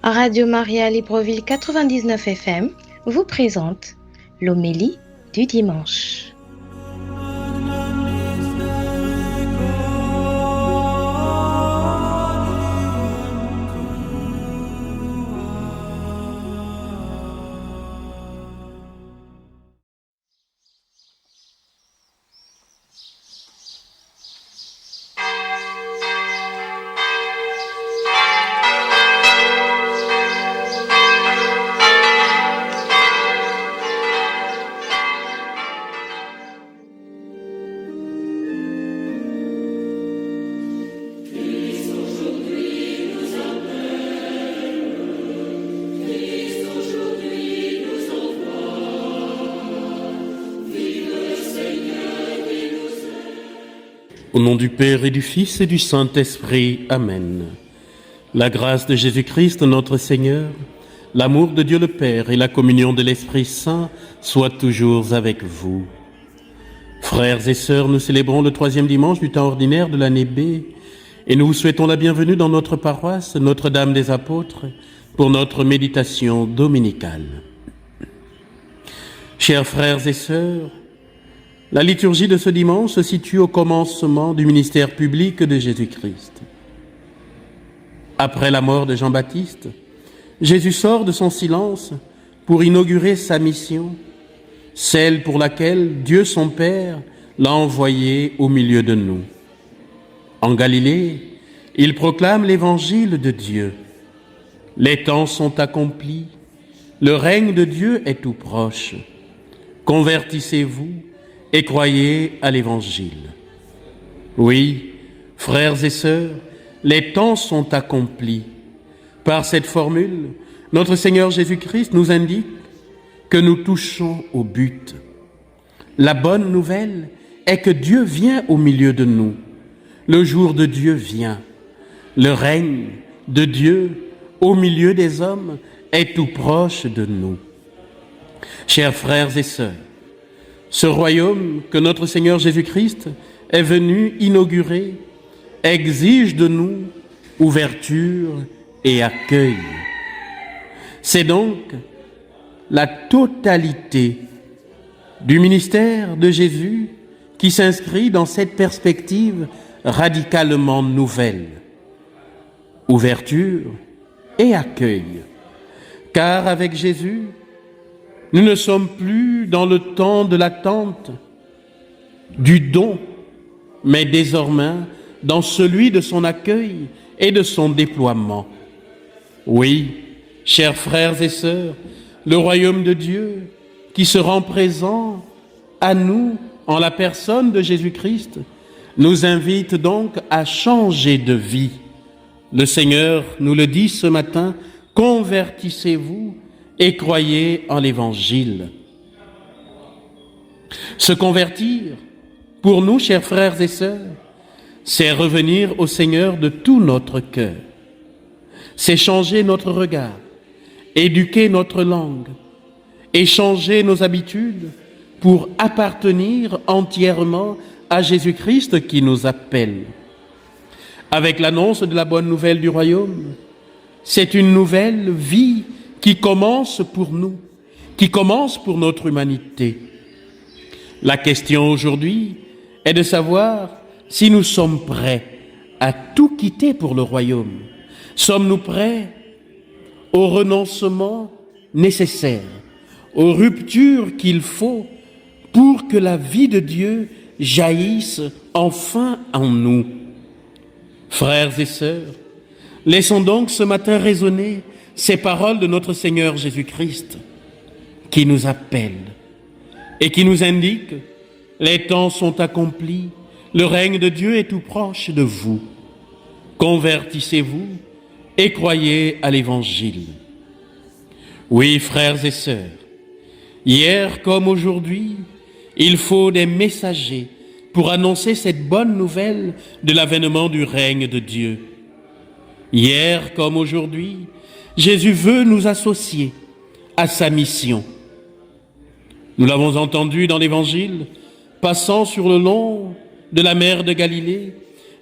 Radio Maria Libreville 99 FM vous présente l'homélie du dimanche. Au nom du Père et du Fils et du Saint-Esprit. Amen. La grâce de Jésus-Christ, notre Seigneur, l'amour de Dieu le Père et la communion de l'Esprit Saint soient toujours avec vous. Frères et sœurs, nous célébrons le 3e dimanche du temps ordinaire de l'année B et nous vous souhaitons la bienvenue dans notre paroisse Notre-Dame des Apôtres pour notre méditation dominicale. Chers frères et sœurs, la liturgie de ce dimanche se situe au commencement du ministère public de Jésus-Christ. Après la mort de Jean-Baptiste, Jésus sort de son silence pour inaugurer sa mission, celle pour laquelle Dieu son Père l'a envoyé au milieu de nous. En Galilée, il proclame l'évangile de Dieu. Les temps sont accomplis, le règne de Dieu est tout proche. Convertissez-vous et croyez à l'Évangile. Oui, frères et sœurs, les temps sont accomplis. Par cette formule, notre Seigneur Jésus-Christ nous indique que nous touchons au but. La bonne nouvelle est que Dieu vient au milieu de nous. Le jour de Dieu vient. Le règne de Dieu au milieu des hommes est tout proche de nous. Chers frères et sœurs, ce royaume que notre Seigneur Jésus-Christ est venu inaugurer exige de nous ouverture et accueil. C'est donc la totalité du ministère de Jésus qui s'inscrit dans cette perspective radicalement nouvelle. Ouverture et accueil. Car avec Jésus, nous ne sommes plus dans le temps de l'attente, du don, mais désormais dans celui de son accueil et de son déploiement. Oui, chers frères et sœurs, le royaume de Dieu qui se rend présent à nous en la personne de Jésus-Christ nous invite donc à changer de vie. Le Seigneur nous le dit ce matin, convertissez-vous et croyez en l'Évangile. Se convertir, pour nous, chers frères et sœurs, c'est revenir au Seigneur de tout notre cœur. C'est changer notre regard, éduquer notre langue et changer nos habitudes pour appartenir entièrement à Jésus-Christ qui nous appelle. Avec l'annonce de la bonne nouvelle du royaume, c'est une nouvelle vie qui commence pour nous, qui commence pour notre humanité. La question aujourd'hui est de savoir si nous sommes prêts à tout quitter pour le royaume. Sommes-nous prêts au renoncement nécessaire, aux ruptures qu'il faut pour que la vie de Dieu jaillisse enfin en nous? Frères et sœurs, laissons donc ce matin résonner ces paroles de notre Seigneur Jésus-Christ qui nous appelle et qui nous indique « Les temps sont accomplis, le règne de Dieu est tout proche de vous. Convertissez-vous et croyez à l'Évangile. » Oui, frères et sœurs, hier comme aujourd'hui, il faut des messagers pour annoncer cette bonne nouvelle de l'avènement du règne de Dieu. Hier comme aujourd'hui, Jésus veut nous associer à sa mission. Nous l'avons entendu dans l'Évangile, passant sur le long de la mer de Galilée,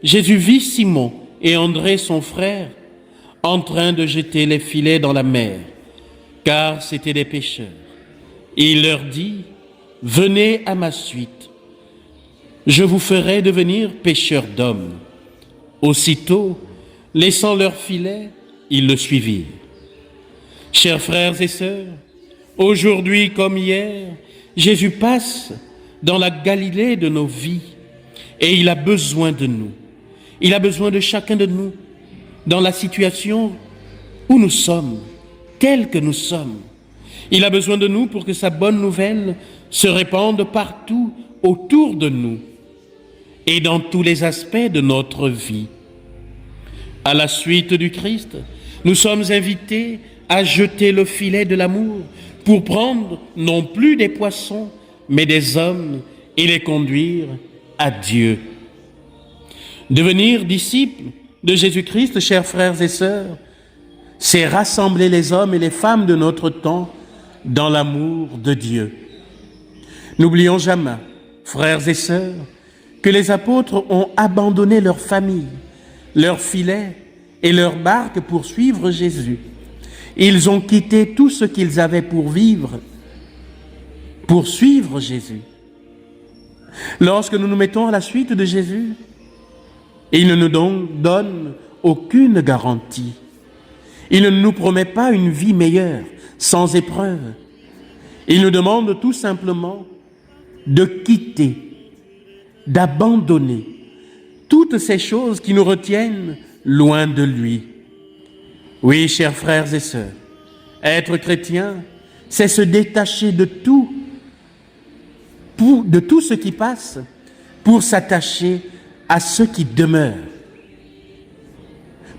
Jésus vit Simon et André son frère en train de jeter les filets dans la mer, car c'étaient des pêcheurs. Il leur dit, « Venez à ma suite, je vous ferai devenir pêcheurs d'hommes. » Aussitôt, laissant leurs filets, ils le suivirent. Chers frères et sœurs, aujourd'hui comme hier, Jésus passe dans la Galilée de nos vies et il a besoin de nous. Il a besoin de chacun de nous dans la situation où nous sommes, tels que nous sommes. Il a besoin de nous pour que sa bonne nouvelle se répande partout autour de nous et dans tous les aspects de notre vie. À la suite du Christ, nous sommes invités à jeter le filet de l'amour pour prendre non plus des poissons, mais des hommes et les conduire à Dieu. Devenir disciples de Jésus-Christ, chers frères et sœurs, c'est rassembler les hommes et les femmes de notre temps dans l'amour de Dieu. N'oublions jamais, frères et sœurs, que les apôtres ont abandonné leur famille, leurs filets et leurs barques pour suivre Jésus. Ils ont quitté tout ce qu'ils avaient pour vivre, pour suivre Jésus. Lorsque nous nous mettons à la suite de Jésus, il ne nous donne aucune garantie. Il ne nous promet pas une vie meilleure, sans épreuve. Il nous demande tout simplement de quitter, d'abandonner toutes ces choses qui nous retiennent loin de lui. Oui, chers frères et sœurs, être chrétien, c'est se détacher de tout ce qui passe pour s'attacher à ce qui demeure,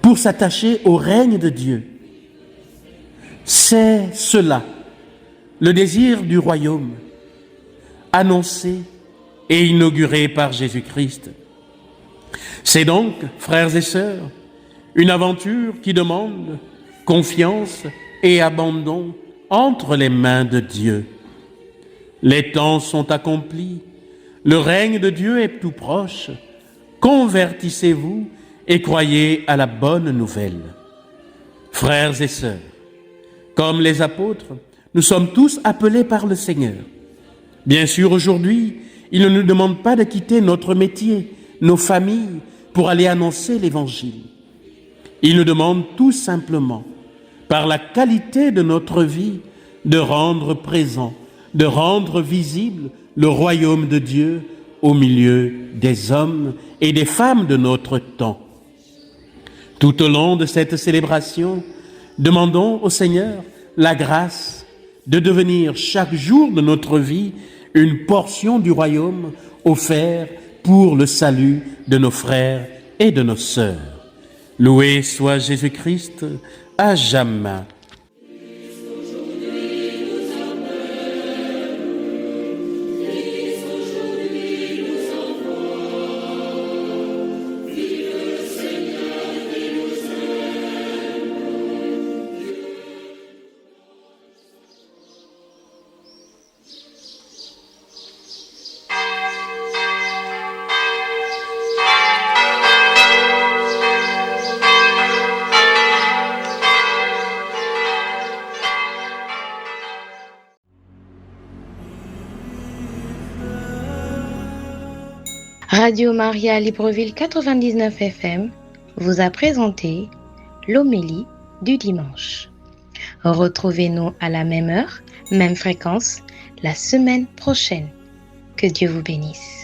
pour s'attacher au règne de Dieu. C'est cela, le désir du royaume, annoncé et inauguré par Jésus-Christ. C'est donc, frères et sœurs, une aventure qui demande confiance et abandon entre les mains de Dieu. Les temps sont accomplis, le règne de Dieu est tout proche. Convertissez-vous et croyez à la bonne nouvelle. Frères et sœurs, comme les apôtres, nous sommes tous appelés par le Seigneur. Bien sûr, aujourd'hui, il ne nous demande pas de quitter notre métier, nos familles, pour aller annoncer l'Évangile. Il nous demande tout simplement, par la qualité de notre vie, de rendre présent, de rendre visible le royaume de Dieu au milieu des hommes et des femmes de notre temps. Tout au long de cette célébration, demandons au Seigneur la grâce de devenir chaque jour de notre vie une portion du royaume offert pour le salut de nos frères et de nos sœurs. Loué soit Jésus-Christ à jamais. Radio Maria Libreville 99 FM vous a présenté l'homélie du dimanche. Retrouvez-nous à la même heure, même fréquence, la semaine prochaine. Que Dieu vous bénisse.